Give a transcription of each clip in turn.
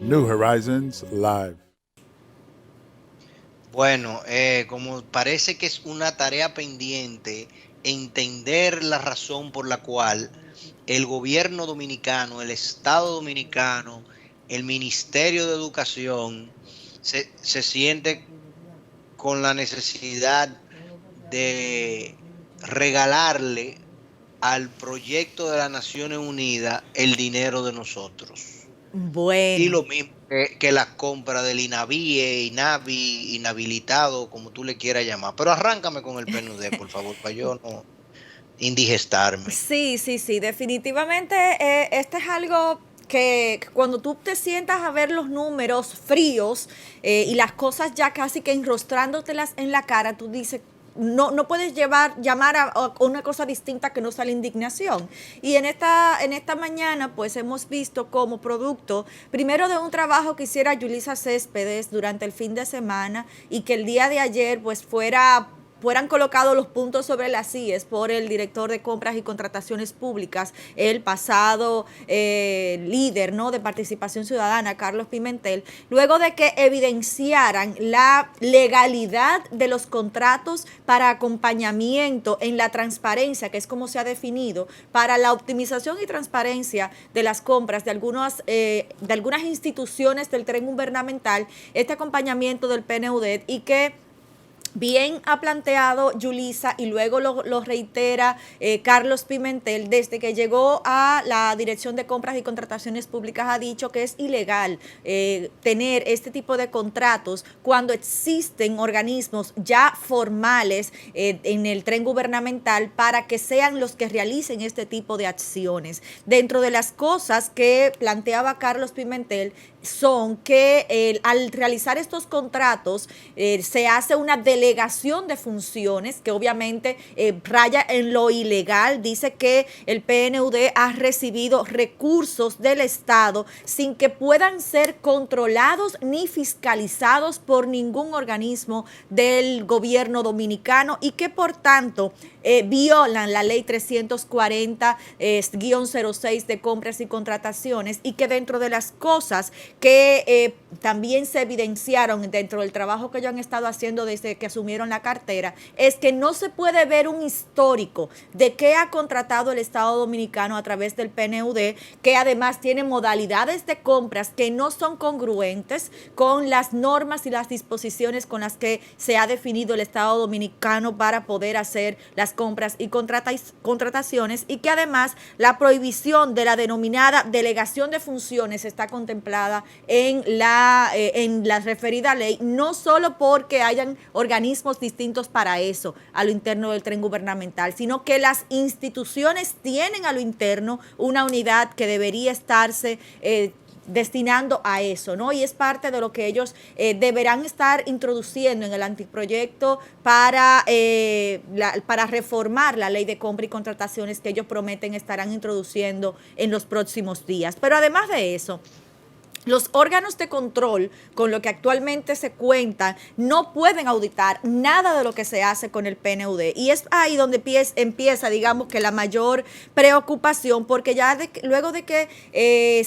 New Horizons Live. Bueno, como parece que es una tarea pendiente entender la razón por la cual el gobierno dominicano, el Estado dominicano, el Ministerio de Educación se siente con la necesidad de regalarle al proyecto de las Naciones Unidas el dinero de nosotros. Y Bueno, lo mismo que la compra del INAVIE, INAVI, inhabilitado, como tú le quieras llamar. Pero arráncame con el PNUD, por favor, para yo no indigestarme. sí, sí, sí, definitivamente este es algo que cuando tú te sientas a ver los números fríos y las cosas ya casi que enrostrándotelas en la cara, tú dices, no puedes llamar a una cosa distinta que no sea la indignación. Y en esta mañana, pues hemos visto como producto, primero de un trabajo que hiciera Yulisa Céspedes durante el fin de semana y que el día de ayer, pues fueran colocados los puntos sobre las IES por el director de compras y contrataciones públicas, el pasado líder, ¿no?, de Participación Ciudadana, Carlos Pimentel, luego de que evidenciaran la legalidad de los contratos para acompañamiento en la transparencia, que es como se ha definido, para la optimización y transparencia de las compras de algunas instituciones del tren gubernamental, este acompañamiento del PNUD y que bien ha planteado Yulisa y luego lo reitera Carlos Pimentel, desde que llegó a la Dirección de Compras y Contrataciones Públicas ha dicho que es ilegal tener este tipo de contratos cuando existen organismos ya formales en el tren gubernamental para que sean los que realicen este tipo de acciones. Dentro de las cosas que planteaba Carlos Pimentel son que al realizar estos contratos se hace una delegación de funciones que obviamente raya en lo ilegal. Dice que el PNUD ha recibido recursos del Estado sin que puedan ser controlados ni fiscalizados por ningún organismo del gobierno dominicano y que por tanto violan la ley 340-06 de compras y contrataciones y que dentro de las cosas que también se evidenciaron dentro del trabajo que ellos han estado haciendo desde que asumieron la cartera, es que no se puede ver un histórico de qué ha contratado el Estado Dominicano a través del PNUD, que además tiene modalidades de compras que no son congruentes con las normas y las disposiciones con las que se ha definido el Estado Dominicano para poder hacer las compras y contrataciones, y que además la prohibición de la denominada delegación de funciones está contemplada en la referida ley, no solo porque hayan organismos distintos para eso a lo interno del tren gubernamental, sino que las instituciones tienen a lo interno una unidad que debería estarse destinando a eso, ¿no? Y es parte de lo que ellos deberán estar introduciendo en el anteproyecto para reformar la ley de compra y contrataciones que ellos prometen estarán introduciendo en los próximos días. Pero además de eso, los órganos de control con lo que actualmente se cuentan no pueden auditar nada de lo que se hace con el PNUD. Y es ahí donde empieza, digamos, que la mayor preocupación, porque ya luego de que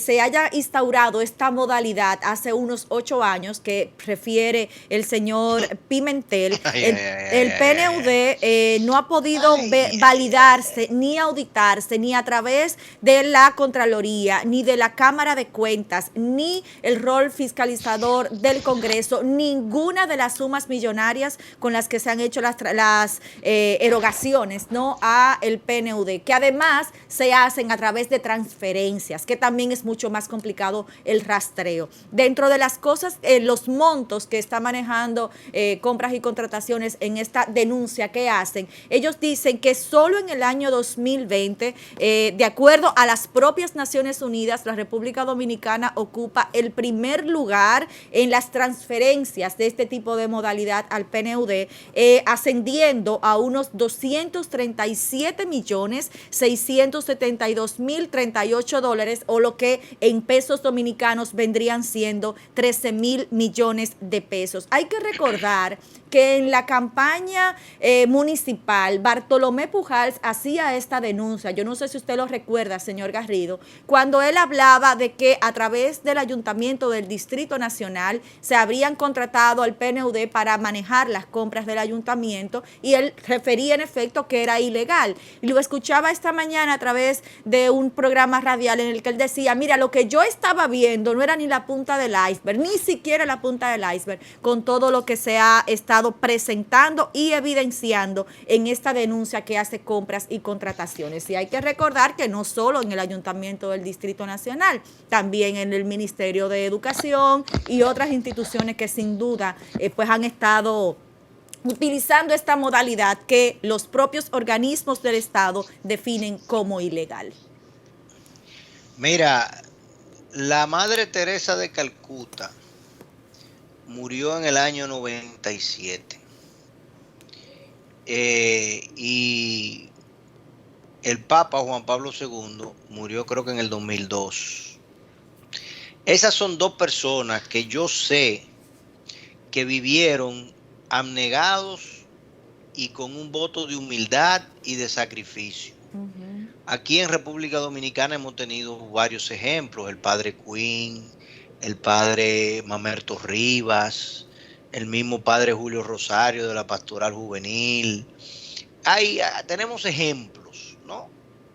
se haya instaurado esta modalidad hace unos 8 años, que refiere el señor Pimentel, Ay, ay, el PNUD no ha podido ay, validarse ni auditarse ni a través de la Contraloría, ni de la Cámara de Cuentas, ni el rol fiscalizador del Congreso, ninguna de las sumas millonarias con las que se han hecho las erogaciones, ¿no?, a el PNUD, que además se hacen a través de transferencias, que también es mucho más complicado el rastreo. Dentro de las cosas, los montos que está manejando compras y contrataciones en esta denuncia que hacen, ellos dicen que solo en el año 2020, de acuerdo a las propias Naciones Unidas, la República Dominicana ocupa el primer lugar en las transferencias de este tipo de modalidad al PNUD, ascendiendo a unos 237.672.038 dólares, o lo que en pesos dominicanos vendrían siendo 13.000 millones de pesos. Hay que recordar que en la campaña municipal Bartolomé Pujals hacía esta denuncia. Yo no sé si usted lo recuerda, señor Garrido, cuando él hablaba de que a través del ayuntamiento del Distrito Nacional se habrían contratado al PNUD para manejar las compras del ayuntamiento, y él refería en efecto que era ilegal. Y lo escuchaba esta mañana a través de un programa radial en el que él decía, mira, lo que yo estaba viendo no era ni la punta del iceberg, ni siquiera la punta del iceberg, con todo lo que se ha estado presentando y evidenciando en esta denuncia que hace compras y contrataciones. Y hay que recordar que no solo en el Ayuntamiento del Distrito Nacional, también en el Ministerio de Educación y otras instituciones que sin duda pues han estado utilizando esta modalidad que los propios organismos del Estado definen como ilegal. Mira, la Madre Teresa de Calcuta murió en el año 97. Y el Papa Juan Pablo II murió creo que en el 2002. Esas son dos personas que yo sé que vivieron abnegados y con un voto de humildad y de sacrificio. Aquí en República Dominicana hemos tenido varios ejemplos, el padre Quinn, el padre Mamerto Rivas, el mismo padre Julio Rosario de la Pastoral Juvenil. Tenemos ejemplos, ¿no?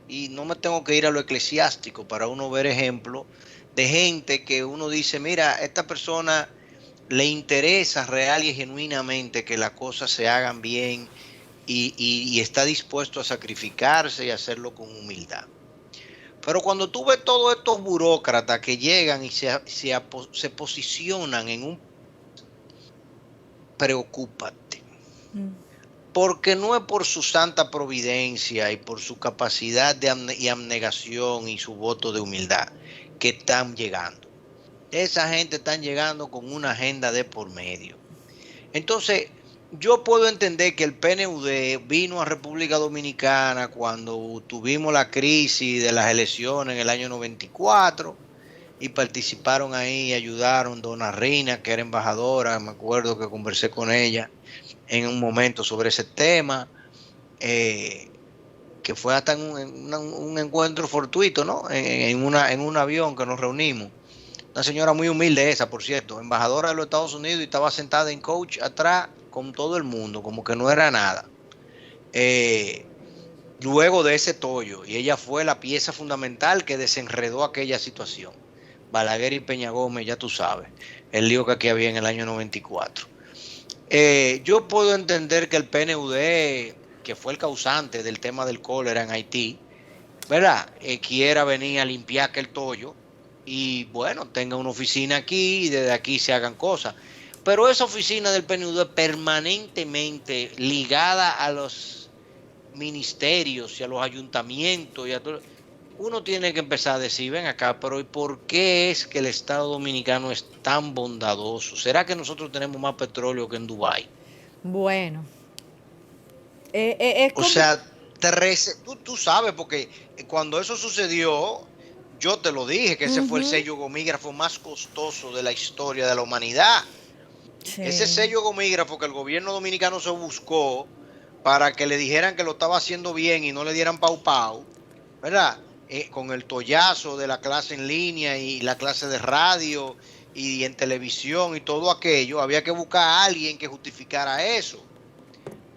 Y no me tengo que ir a lo eclesiástico para uno ver ejemplos de gente que uno dice, mira, esta persona le interesa real y genuinamente que las cosas se hagan bien y está dispuesto a sacrificarse y hacerlo con humildad. Pero cuando tú ves todos estos burócratas que llegan y se posicionan en un... Preocúpate. Porque no es por su santa providencia y por su capacidad y abnegación y su voto de humildad que están llegando. Esa gente están llegando con una agenda de por medio. Entonces, yo puedo entender que el PNUD vino a República Dominicana cuando tuvimos la crisis de las elecciones en el año 94 y participaron ahí y ayudaron. Dona Rina, que era embajadora, me acuerdo que conversé con ella en un momento sobre ese tema, que fue hasta un encuentro fortuito, ¿no? En un avión que nos reunimos. Una señora muy humilde esa, por cierto, embajadora de los Estados Unidos, y estaba sentada en coach atrás con todo el mundo, como que no era nada. Luego de ese tollo, y ella fue la pieza fundamental que desenredó aquella situación. Balaguer y Peña Gómez, ya tú sabes, el lío que aquí había en el año 94. Yo puedo entender que el PNUD, que fue el causante del tema del cólera en Haití, ¿verdad? Quiera venir a limpiar aquel tollo y, bueno, tenga una oficina aquí y desde aquí se hagan cosas. Pero esa oficina del PNUD permanentemente ligada a los ministerios y a los ayuntamientos y a todo, uno tiene que empezar a decir, ven acá, pero ¿y por qué es que el Estado Dominicano es tan bondadoso? ¿Será que nosotros tenemos más petróleo que en Dubái? Bueno. O sea, tú sabes, porque cuando eso sucedió, yo te lo dije, que ese fue el sello gomígrafo más costoso de la historia de la humanidad. Sí. Ese sello gomígrafo que el gobierno dominicano se buscó para que le dijeran que lo estaba haciendo bien y no le dieran pau, ¿verdad? Con el tollazo de la clase en línea y la clase de radio y en televisión y todo aquello, había que buscar a alguien que justificara eso.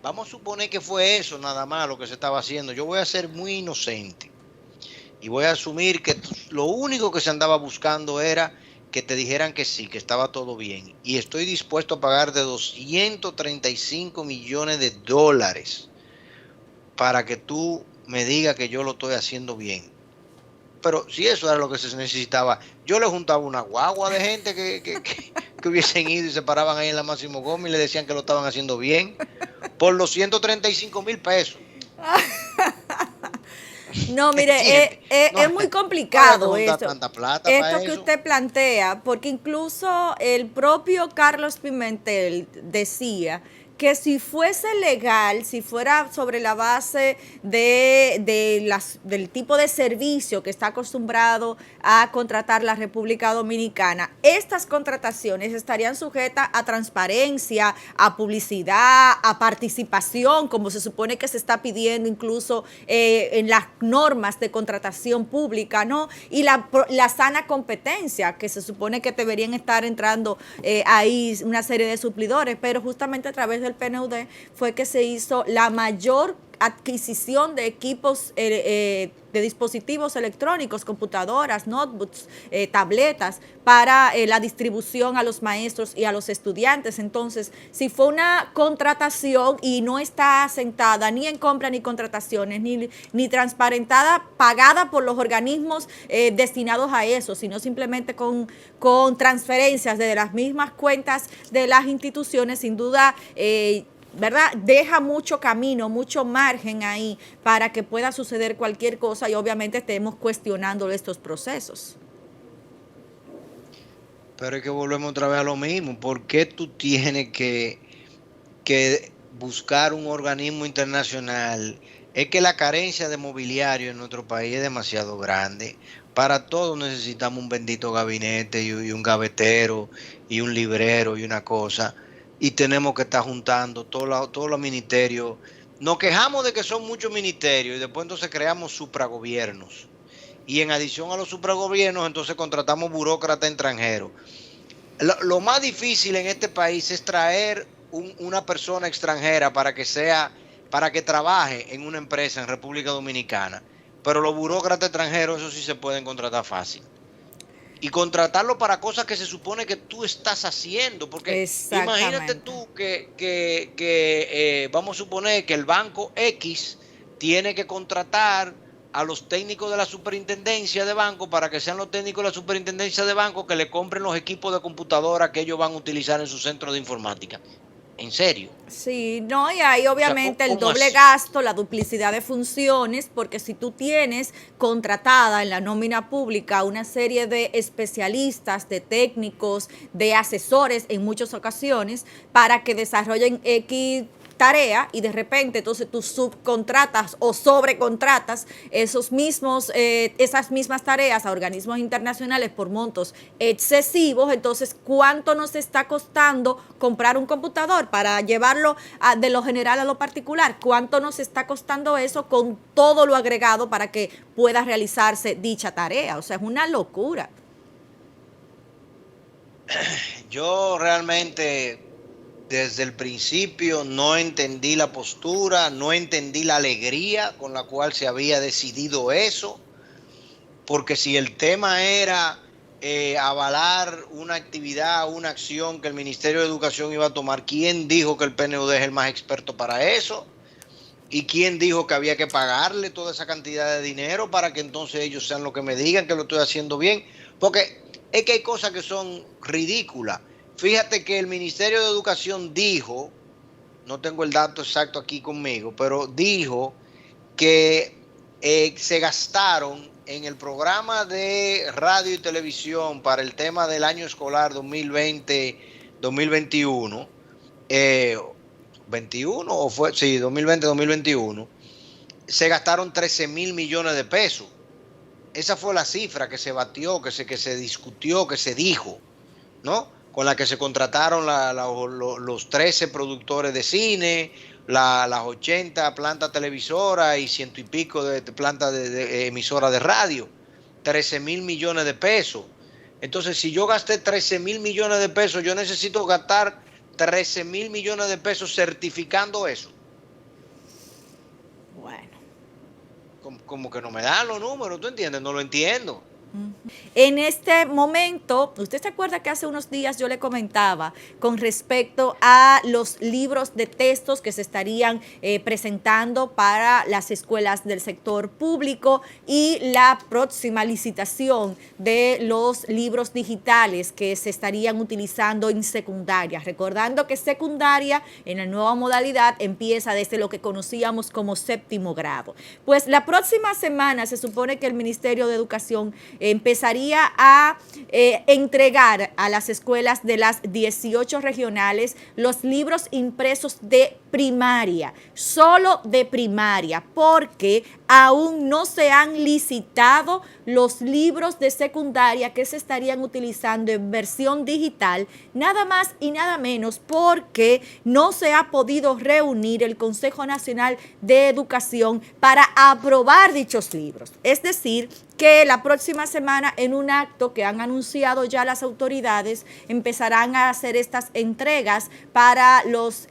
Vamos a suponer que fue eso nada más lo que se estaba haciendo. Yo voy a ser muy inocente y voy a asumir que lo único que se andaba buscando era que te dijeran que sí, que estaba todo bien. Y estoy dispuesto a pagar de $235 millones para que tú me digas que yo lo estoy haciendo bien. Pero si eso era lo que se necesitaba, yo le juntaba una guagua de gente que hubiesen ido y se paraban ahí en la Máximo Gómez y le decían que lo estaban haciendo bien por los 135 mil pesos. No, mire, es muy complicado esto que usted plantea, porque incluso el propio Carlos Pimentel decía que si fuese legal, si fuera sobre la base del tipo de servicio que está acostumbrado a contratar la República Dominicana, estas contrataciones estarían sujetas a transparencia, a publicidad, a participación, como se supone que se está pidiendo incluso en las normas de contratación pública, ¿no? Y la sana competencia, que se supone que deberían estar entrando ahí una serie de suplidores, pero justamente a través del PNUD fue que se hizo la mayor adquisición de equipos de dispositivos electrónicos, computadoras, notebooks, tabletas, para la distribución a los maestros y a los estudiantes. Entonces, si fue una contratación y no está asentada ni en compra ni contrataciones, ni transparentada, pagada por los organismos destinados a eso, sino simplemente con transferencias de las mismas cuentas de las instituciones, sin duda, ¿verdad? Deja mucho camino, mucho margen ahí para que pueda suceder cualquier cosa y obviamente estemos cuestionando estos procesos. Pero es que volvemos otra vez a lo mismo. ¿Por qué tú tienes que buscar un organismo internacional? Es que la carencia de mobiliario en nuestro país es demasiado grande. Para todo necesitamos un bendito gabinete y un gavetero y un librero y una cosa. Y tenemos que estar juntando todos los ministerios. Nos quejamos de que son muchos ministerios y después entonces creamos supragobiernos. Y en adición a los supragobiernos, entonces contratamos burócratas extranjeros. Lo más difícil en este país es traer una persona extranjera para que trabaje en una empresa en República Dominicana. Pero los burócratas extranjeros, eso sí se pueden contratar fácil. Y contratarlo para cosas que se supone que tú estás haciendo. Porque imagínate tú que vamos a suponer que el banco X tiene que contratar a los técnicos de la superintendencia de banco para que sean los técnicos de la superintendencia de banco que le compren los equipos de computadora que ellos van a utilizar en su centro de informática. ¿En serio? Sí, no, y ahí obviamente o sea, el doble gasto, la duplicidad de funciones, porque si tú tienes contratada en la nómina pública una serie de especialistas, de técnicos, de asesores en muchas ocasiones, para que desarrollen X tarea y de repente entonces tú subcontratas o sobrecontratas esas mismas tareas a organismos internacionales por montos excesivos, entonces ¿cuánto nos está costando comprar un computador para llevarlo de lo general a lo particular? ¿Cuánto nos está costando eso con todo lo agregado para que pueda realizarse dicha tarea? O sea, es una locura. Yo realmente desde el principio no entendí la postura, no entendí la alegría con la cual se había decidido eso, porque si el tema era avalar una actividad, una acción que el Ministerio de Educación iba a tomar, ¿quién dijo que el PNUD es el más experto para eso? ¿Y quién dijo que había que pagarle toda esa cantidad de dinero para que entonces ellos sean los que me digan que lo estoy haciendo bien? Porque es que hay cosas que son ridículas. Fíjate que el Ministerio de Educación dijo, no tengo el dato exacto aquí conmigo, pero dijo que se gastaron en el programa de radio y televisión para el tema del año escolar 2020-2021, 2020-2021, se gastaron 13 mil millones de pesos. Esa fue la cifra que se batió, que se discutió, que se dijo, ¿no? Con la que se contrataron los 13 productores de cine, las 80 plantas televisoras y 100 y pico de plantas de emisoras de radio. 13 mil millones de pesos. Entonces, si yo gasté 13 mil millones de pesos, yo necesito gastar 13 mil millones de pesos certificando eso. Bueno. Como que no me dan los números, ¿tú entiendes? No lo entiendo. En este momento, ¿usted se acuerda que hace unos días yo le comentaba con respecto a los libros de textos que se estarían presentando para las escuelas del sector público y la próxima licitación de los libros digitales que se estarían utilizando en secundaria? Recordando que secundaria en la nueva modalidad empieza desde lo que conocíamos como séptimo grado. Pues la próxima semana se supone que el Ministerio de Educación empezaría a entregar a las escuelas de las 18 regionales los libros impresos de primaria, solo de primaria, porque aún no se han licitado los libros de secundaria que se estarían utilizando en versión digital, nada más y nada menos porque no se ha podido reunir el Consejo Nacional de Educación para aprobar dichos libros. Es decir, que la próxima semana, en un acto que han anunciado ya las autoridades, empezarán a hacer estas entregas para los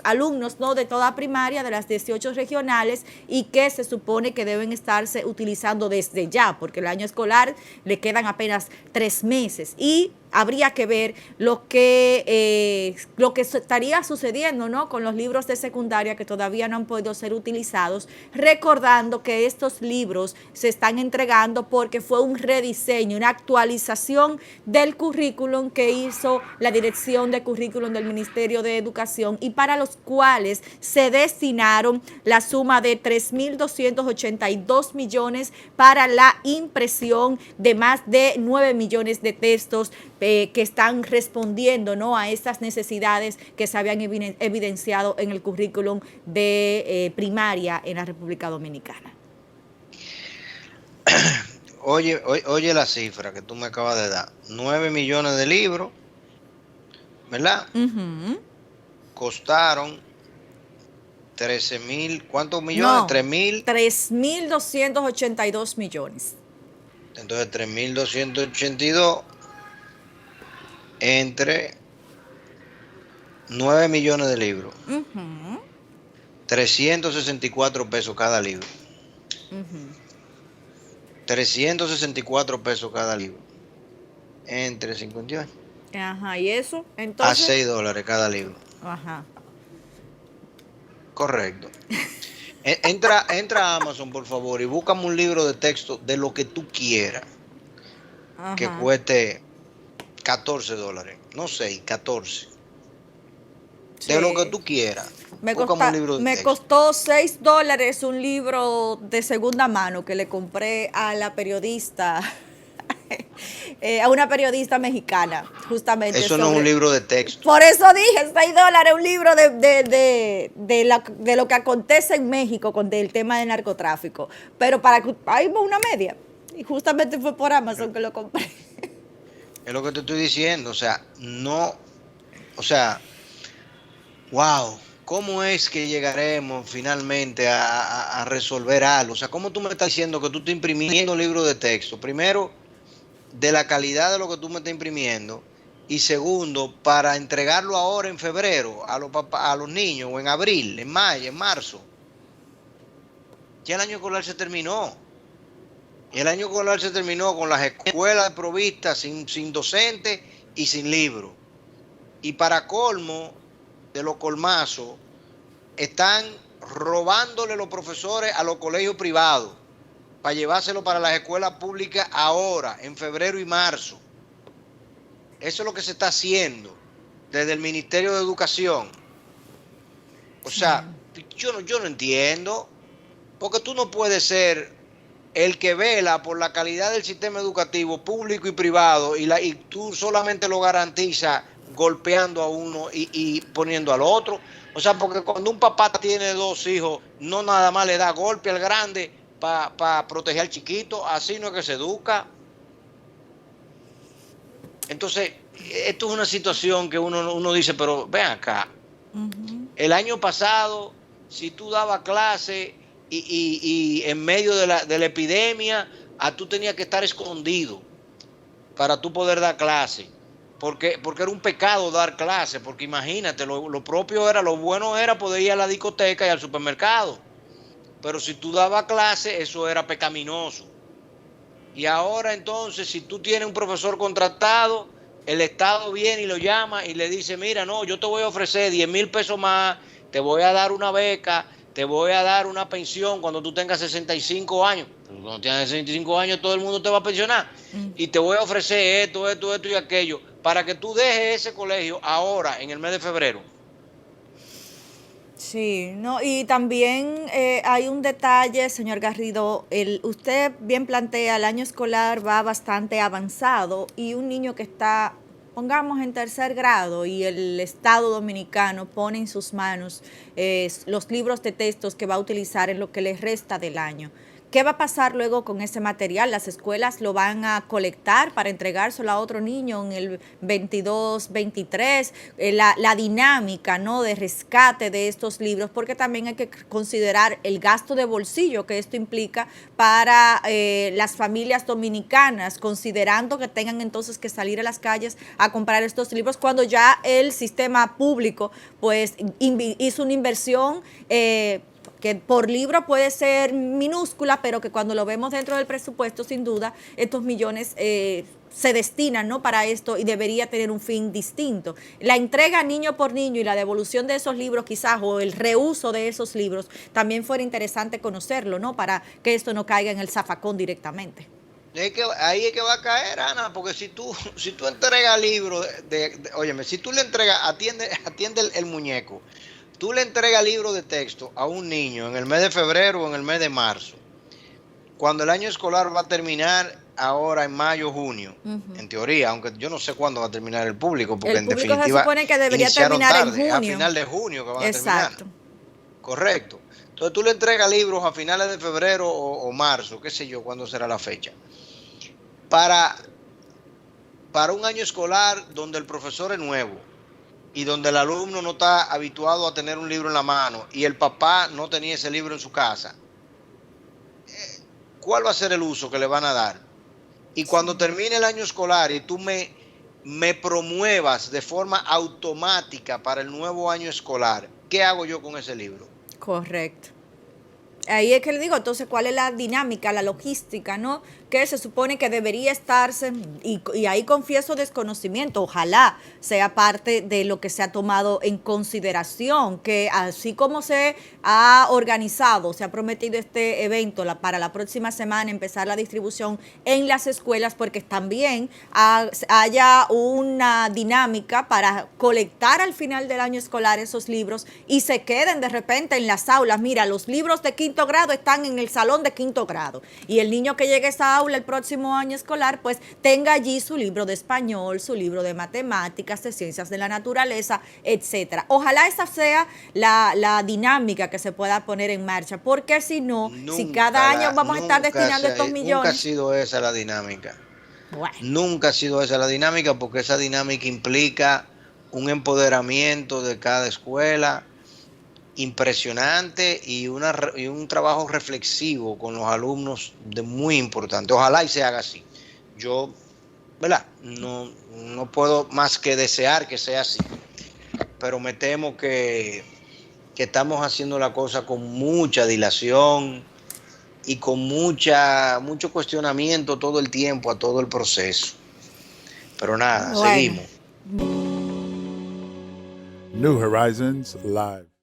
alumnos, ¿no?, de toda primaria de las 18 regionales, y que se supone que deben estarse utilizando desde ya, porque el año escolar le quedan apenas 3 meses y habría que ver lo que estaría sucediendo, ¿no?, con los libros de secundaria que todavía no han podido ser utilizados, recordando que estos libros se están entregando porque fue un rediseño, una actualización del currículum que hizo la Dirección de Currículum del Ministerio de Educación, y para los cuales se destinaron la suma de 3.282 millones para la impresión de más de 9 millones de textos que están respondiendo, ¿no?, a estas necesidades que se habían evidenciado en el currículum de primaria en la República Dominicana. Oye la cifra que tú me acabas de dar. 9 millones de libros, ¿verdad? Costaron 13.000, ¿cuántos millones? No, 3.282 millones. Entonces 3.282 entre 9 millones de libros. 364 pesos cada libro. 364 pesos cada libro. Entre 58. Ajá, ¿y eso? Entonces, a $6 cada libro. Ajá. Correcto. Entra a Amazon, por favor, y búscame un libro de texto de lo que tú quieras. Ajá. Que cueste $14. No sé, 14. Sí. De lo que tú quieras. Me costó $6 un libro de segunda mano que le compré a la periodista, a una periodista mexicana, justamente. Eso no es un libro de texto. Por eso dije, $6, un libro de lo que acontece en México con el tema del narcotráfico. Pero hay una media. Y justamente fue por Amazon que lo compré. Es lo que te estoy diciendo, wow, ¿cómo es que llegaremos finalmente a resolver algo? O sea, ¿cómo tú me estás diciendo que tú estás imprimiendo libros de texto? Primero, de la calidad de lo que tú me estás imprimiendo, y segundo, para entregarlo ahora en febrero a los niños, o en abril, en mayo, en marzo. Ya el año escolar se terminó. Y el año escolar se terminó con las escuelas provistas sin docentes y sin libros. Y para colmo de los colmazos, están robándole los profesores a los colegios privados para llevárselo para las escuelas públicas ahora, en febrero y marzo. Eso es lo que se está haciendo desde el Ministerio de Educación. O sea, yo no entiendo, porque tú no puedes ser el que vela por la calidad del sistema educativo público y privado y tú solamente lo garantizas golpeando a uno y poniendo al otro. O sea, porque cuando un papá tiene 2 hijos, no nada más le da golpe al grande para proteger al chiquito, así no es que se educa. Entonces, esto es una situación que uno dice, pero ven acá, el año pasado, si tú dabas clase y en medio de la epidemia, tú tenías que estar escondido para tú poder dar clase. Porque era un pecado dar clase, porque imagínate, lo bueno era poder ir a la discoteca y al supermercado. Pero si tú dabas clase, eso era pecaminoso. Y ahora entonces, si tú tienes un profesor contratado, el Estado viene y lo llama y le dice, mira, no, yo te voy a ofrecer 10,000 pesos más, te voy a dar una beca, te voy a dar una pensión cuando tú tengas 65 años. Cuando tienes 65 años todo el mundo te va a pensionar. Y te voy a ofrecer esto y aquello, para que tú dejes ese colegio ahora, en el mes de febrero. Sí, no, y también hay un detalle, señor Garrido, usted bien plantea, el año escolar va bastante avanzado y un niño que está, pongamos, en tercer grado y el Estado Dominicano pone en sus manos los libros de textos que va a utilizar en lo que le resta del año. ¿Qué va a pasar luego con ese material? ¿Las escuelas lo van a colectar para entregárselo a otro niño en el 22, 23? La dinámica, ¿no?, de rescate de estos libros, porque también hay que considerar el gasto de bolsillo que esto implica para las familias dominicanas, considerando que tengan entonces que salir a las calles a comprar estos libros cuando ya el sistema público pues hizo una inversión que por libro puede ser minúscula, pero que cuando lo vemos dentro del presupuesto, sin duda, estos millones se destinan, ¿no?, para esto y debería tener un fin distinto. La entrega niño por niño y la devolución de esos libros quizás, o el reuso de esos libros, también fuera interesante conocerlo, ¿no?, para que esto no caiga en el zafacón directamente. Ahí es que va a caer, Ana, porque si tú entregas libros, óyeme, si tú le entregas, atiende el muñeco. Tú le entregas libros de texto a un niño en el mes de febrero o en el mes de marzo, cuando el año escolar va a terminar ahora en mayo, junio, en teoría, aunque yo no sé cuándo va a terminar el público, porque en público definitiva se supone que debería iniciaron terminar en tarde, a junio. final de junio que van a Exacto. terminar. Correcto. Entonces tú le entregas libros a finales de febrero o marzo, qué sé yo, cuándo será la fecha. Para un año escolar donde el profesor es nuevo y donde el alumno no está habituado a tener un libro en la mano y el papá no tenía ese libro en su casa, ¿cuál va a ser el uso que le van a dar? Y cuando termine el año escolar y tú me promuevas de forma automática para el nuevo año escolar, ¿qué hago yo con ese libro? Correcto. Ahí es que le digo, entonces, ¿cuál es la dinámica, la logística, ¿no?, que se supone que debería estarse, y ahí confieso desconocimiento, ojalá sea parte de lo que se ha tomado en consideración, que así como se ha organizado, se ha prometido este evento para la próxima semana empezar la distribución en las escuelas, porque también haya una dinámica para colectar al final del año escolar esos libros y se queden de repente en las aulas. Mira, los libros de quinto grado están en el salón de quinto grado y el niño que llegue a esa aula el próximo año escolar pues tenga allí su libro de español, su libro de matemáticas, de ciencias de la naturaleza, etcétera. Ojalá esa sea la dinámica que se pueda poner en marcha, porque si no, si cada año vamos a estar destinando estos millones. Nunca ha sido esa la dinámica. Bueno. Nunca ha sido esa la dinámica, porque esa dinámica implica un empoderamiento de cada escuela impresionante y un trabajo reflexivo con los alumnos muy importante. Ojalá y se haga así. Yo, ¿verdad?, no puedo más que desear que sea así, pero me temo que estamos haciendo la cosa con mucha dilación y con mucho cuestionamiento todo el tiempo a todo el proceso. Pero nada, Bueno. seguimos. New Horizons Live.